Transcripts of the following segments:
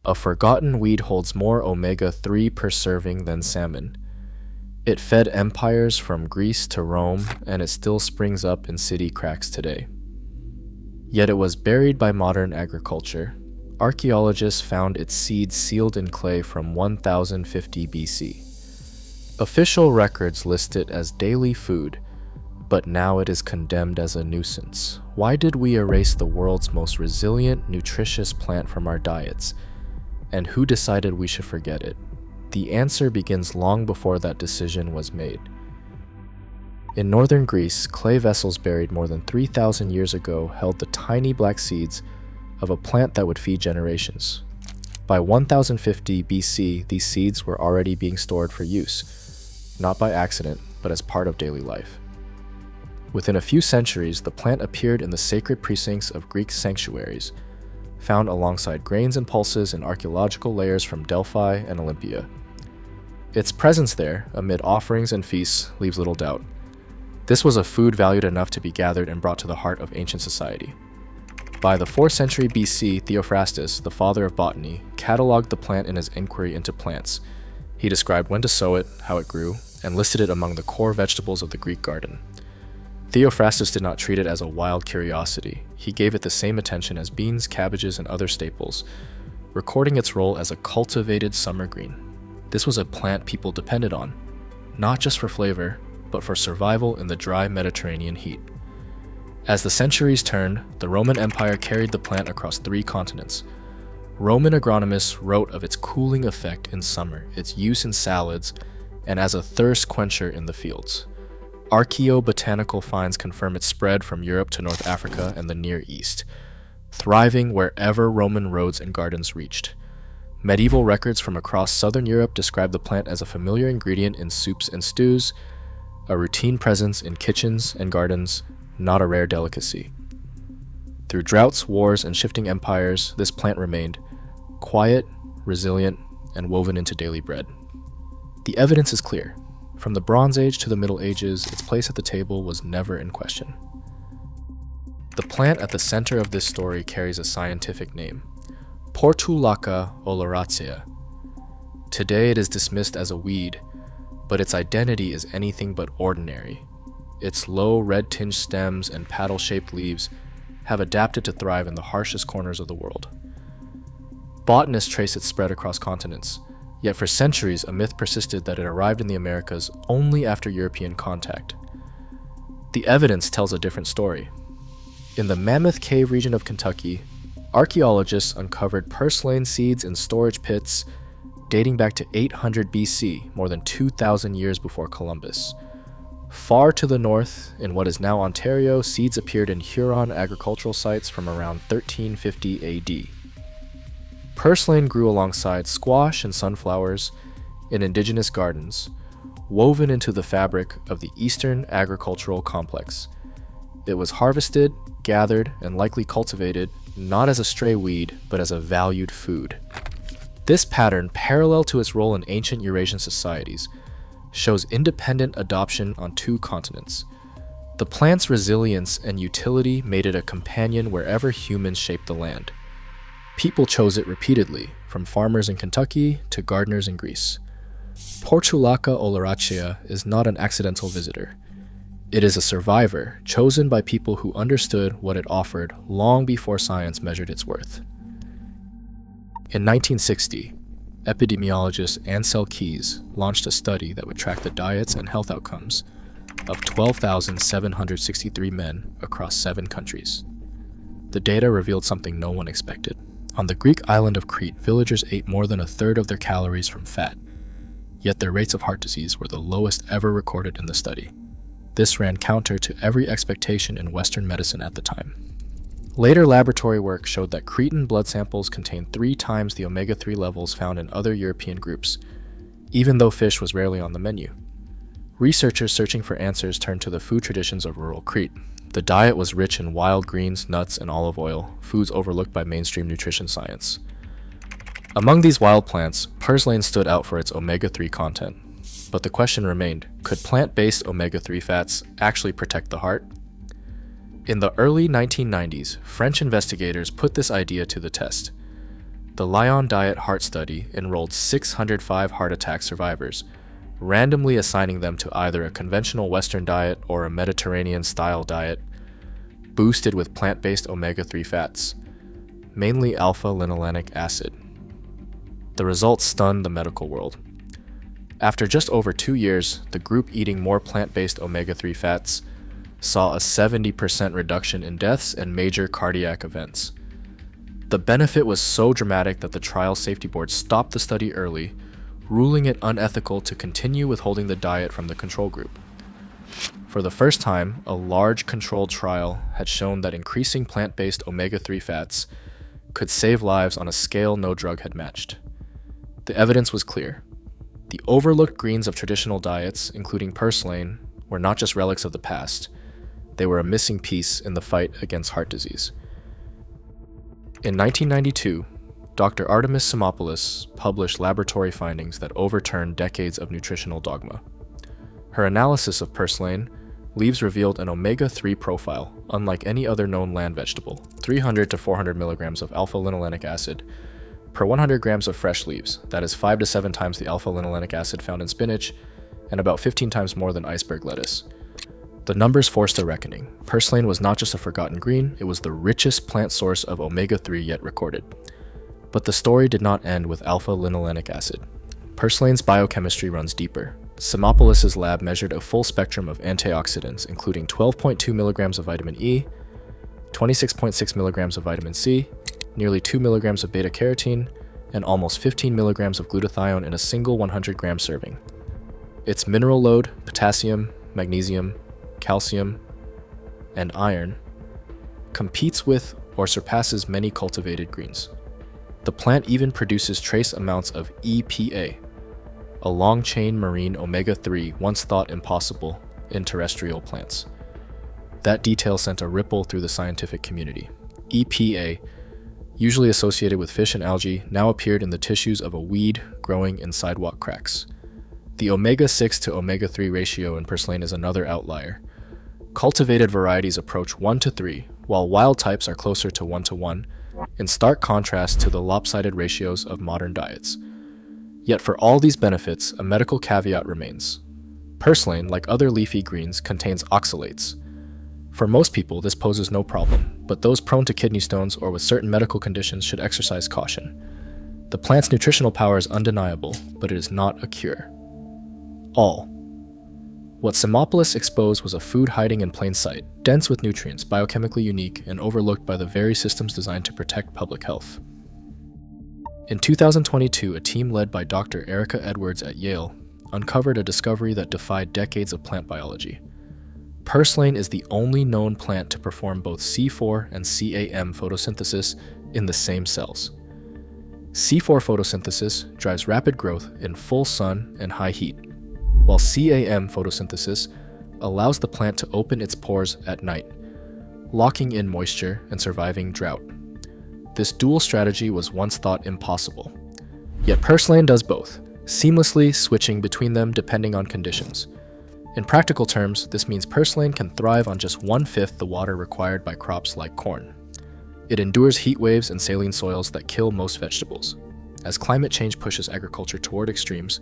A forgotten weed holds more omega-3 per serving than salmon. It fed empires from Greece to Rome, and it still springs up in city cracks today. Yet it was buried by modern agriculture. Archaeologists found its seeds sealed in clay from 1050 BC. Official records list it as daily food, but now it is condemned as a nuisance. Why did we erase the world's most resilient, nutritious plant from our diets? And who decided we should forget it? The answer begins long before that decision was made. In northern Greece, clay vessels buried more than 3,000 years ago held the tiny black seeds of a plant that would feed generations. By 1050 BC, these seeds were already being stored for use, not by accident, but as part of daily life. Within a few centuries, the plant appeared in the sacred precincts of Greek sanctuaries, found alongside grains and pulses in archaeological layers from Delphi and Olympia. Its presence there, amid offerings and feasts, leaves little doubt. This was a food valued enough to be gathered and brought to the heart of ancient society. By the 4th century BC, Theophrastus, the father of botany, cataloged the plant in his inquiry into plants. He described when to sow it, how it grew, and listed it among the core vegetables of the Greek garden. Theophrastus did not treat it as a wild curiosity. He gave it the same attention as beans, cabbages, and other staples, recording its role as a cultivated summer green. This was a plant people depended on, not just for flavor, but for survival in the dry Mediterranean heat. As the centuries turned, the Roman Empire carried the plant across 3 continents. Roman agronomists wrote of its cooling effect in summer, its use in salads, and as a thirst quencher in the fields. Archaeobotanical finds confirm its spread from Europe to North Africa and the Near East, thriving wherever Roman roads and gardens reached. Medieval records from across southern Europe describe the plant as a familiar ingredient in soups and stews, a routine presence in kitchens and gardens, not a rare delicacy. Through droughts, wars, and shifting empires, this plant remained quiet, resilient, and woven into daily bread. The evidence is clear. From the Bronze Age to the Middle Ages, its place at the table was never in question. The plant at the center of this story carries a scientific name, Portulaca oleracea. Today it is dismissed as a weed, but its identity is anything but ordinary. Its low red-tinged stems and paddle-shaped leaves have adapted to thrive in the harshest corners of the world. Botanists trace its spread across continents, yet for centuries a myth persisted that it arrived in the Americas only after European contact. The evidence tells a different story. In the Mammoth Cave region of Kentucky, archaeologists uncovered purslane seeds in storage pits dating back to 800 BC, more than 2,000 years before Columbus. Far to the north, in what is now Ontario, seeds appeared in Huron agricultural sites from around 1350 AD. Purslane grew alongside squash and sunflowers in indigenous gardens, woven into the fabric of the Eastern agricultural complex. It was harvested, gathered, and likely cultivated not as a stray weed, but as a valued food. This pattern, parallel to its role in ancient Eurasian societies, shows independent adoption on 2 continents. The plant's resilience and utility made it a companion wherever humans shaped the land. People chose it repeatedly, from farmers in Kentucky to gardeners in Greece. Portulaca oleracea is not an accidental visitor. It is a survivor, chosen by people who understood what it offered long before science measured its worth. In 1960, epidemiologist Ansel Keys launched a study that would track the diets and health outcomes of 12,763 men across 7 countries. The data revealed something no one expected. On the Greek island of Crete, villagers ate more than a third of their calories from fat, yet their rates of heart disease were the lowest ever recorded in the study. This ran counter to every expectation in Western medicine at the time. Later laboratory work showed that Cretan blood samples contained 3 times the omega-3 levels found in other European groups, even though fish was rarely on the menu. Researchers searching for answers turned to the food traditions of rural Crete. The diet was rich in wild greens, nuts, and olive oil, foods overlooked by mainstream nutrition science. Among these wild plants, purslane stood out for its omega-3 content. But the question remained, could plant-based omega-3 fats actually protect the heart? In the early 1990s, French investigators put this idea to the test. The Lion Diet Heart Study enrolled 605 heart attack survivors, randomly assigning them to either a conventional Western diet or a Mediterranean-style diet, boosted with plant-based omega-3 fats, mainly alpha-linolenic acid. The results stunned the medical world. After just over 2 years, the group eating more plant-based omega-3 fats saw a 70% reduction in deaths and major cardiac events. The benefit was so dramatic that the trial safety board stopped the study early, ruling it unethical to continue withholding the diet from the control group. For the first time, a large controlled trial had shown that increasing plant-based omega-3 fats could save lives on a scale no drug had matched. The evidence was clear. The overlooked greens of traditional diets, including purslane, were not just relics of the past. They were a missing piece in the fight against heart disease. In 1992, Dr. Artemis Simopoulos published laboratory findings that overturned decades of nutritional dogma. Her analysis of purslane leaves revealed an omega-3 profile, unlike any other known land vegetable: 300 to 400 milligrams of alpha-linolenic acid per 100 grams of fresh leaves. That is 5 to 7 times the alpha-linolenic acid found in spinach, and about 15 times more than iceberg lettuce. The numbers forced a reckoning. Purslane was not just a forgotten green, it was the richest plant source of omega-3 yet recorded. But the story did not end with alpha-linolenic acid. Purslane's biochemistry runs deeper. Simopoulos' lab measured a full spectrum of antioxidants, including 12.2 milligrams of vitamin E, 26.6 milligrams of vitamin C, nearly 2 milligrams of beta-carotene, and almost 15 milligrams of glutathione in a single 100-gram serving. Its mineral load, potassium, magnesium, calcium, and iron, competes with or surpasses many cultivated greens. The plant even produces trace amounts of EPA, a long-chain marine omega-3 once thought impossible in terrestrial plants. That detail sent a ripple through the scientific community. EPA, usually associated with fish and algae, now appeared in the tissues of a weed growing in sidewalk cracks. The omega-6 to omega-3 ratio in purslane is another outlier. Cultivated varieties approach 1 to 3, while wild types are closer to 1 to 1, in stark contrast to the lopsided ratios of modern diets. Yet for all these benefits, a medical caveat remains. Purslane, like other leafy greens, contains oxalates. For most people, this poses no problem, but those prone to kidney stones or with certain medical conditions should exercise caution. The plant's nutritional power is undeniable, but it is not a cure. What Simopoulos exposed was a food hiding in plain sight, dense with nutrients, biochemically unique, and overlooked by the very systems designed to protect public health. In 2022, a team led by Dr. Erica Edwards at Yale uncovered a discovery that defied decades of plant biology. Purslane is the only known plant to perform both C4 and CAM photosynthesis in the same cells. C4 photosynthesis drives rapid growth in full sun and high heat, while CAM photosynthesis allows the plant to open its pores at night, locking in moisture and surviving drought. This dual strategy was once thought impossible. Yet purslane does both, seamlessly switching between them depending on conditions. In practical terms, this means purslane can thrive on just 1/5 the water required by crops like corn. It endures heat waves and saline soils that kill most vegetables. As climate change pushes agriculture toward extremes,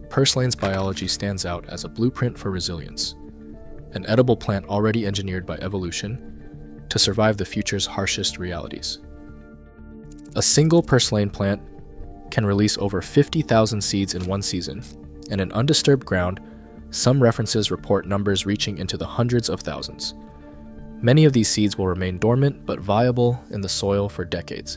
purslane's biology stands out as a blueprint for resilience, an edible plant already engineered by evolution to survive the future's harshest realities. A single purslane plant can release over 50,000 seeds in one season, and in undisturbed ground, some references report numbers reaching into the hundreds of thousands. Many of these seeds will remain dormant but viable in the soil for decades,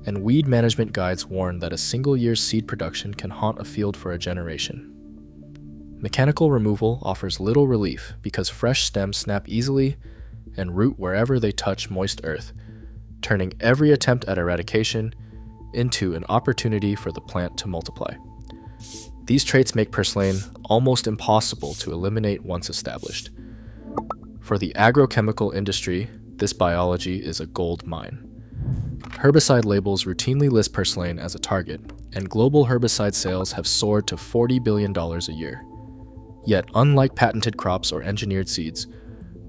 and weed management guides warn that a single year's seed production can haunt a field for a generation. Mechanical removal offers little relief because fresh stems snap easily and root wherever they touch moist earth, turning every attempt at eradication into an opportunity for the plant to multiply. These traits make purslane almost impossible to eliminate once established. For the agrochemical industry, this biology is a gold mine. Herbicide labels routinely list purslane as a target, and global herbicide sales have soared to $40 billion a year. Yet, unlike patented crops or engineered seeds,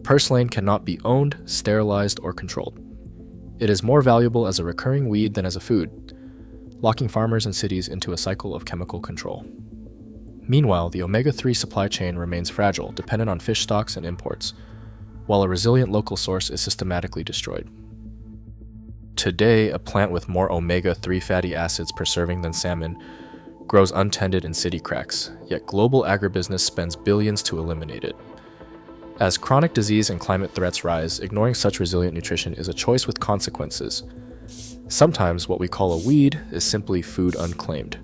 purslane cannot be owned, sterilized, or controlled. It is more valuable as a recurring weed than as a food, locking farmers and cities into a cycle of chemical control. Meanwhile, the omega-3 supply chain remains fragile, dependent on fish stocks and imports, while a resilient local source is systematically destroyed. Today, a plant with more omega-3 fatty acids per serving than salmon grows untended in city cracks, yet global agribusiness spends billions to eliminate it. As chronic disease and climate threats rise, ignoring such resilient nutrition is a choice with consequences. Sometimes what we call a weed is simply food unclaimed.